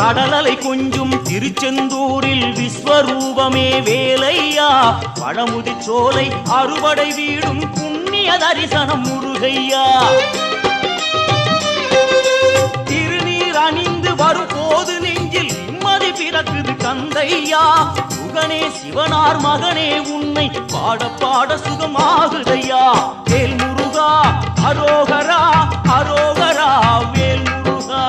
கடலலை கொஞ்சும் திருச்செந்தூரில் விஸ்வரூபமே வேலையா பழமுதி சோலை அறுவடை வீடும் புண்ணிய தரிசனம் முருகையா திருநீர் அணிந்து வரும் போது நெஞ்சில் நிம்மதி பிறக்குது கந்தையா சுகனே சிவனார் மகனே உன்னை பாட பாட சுகமாகுதையா வேல் முருகா அரோகரா அரோகரா வேல் முருகா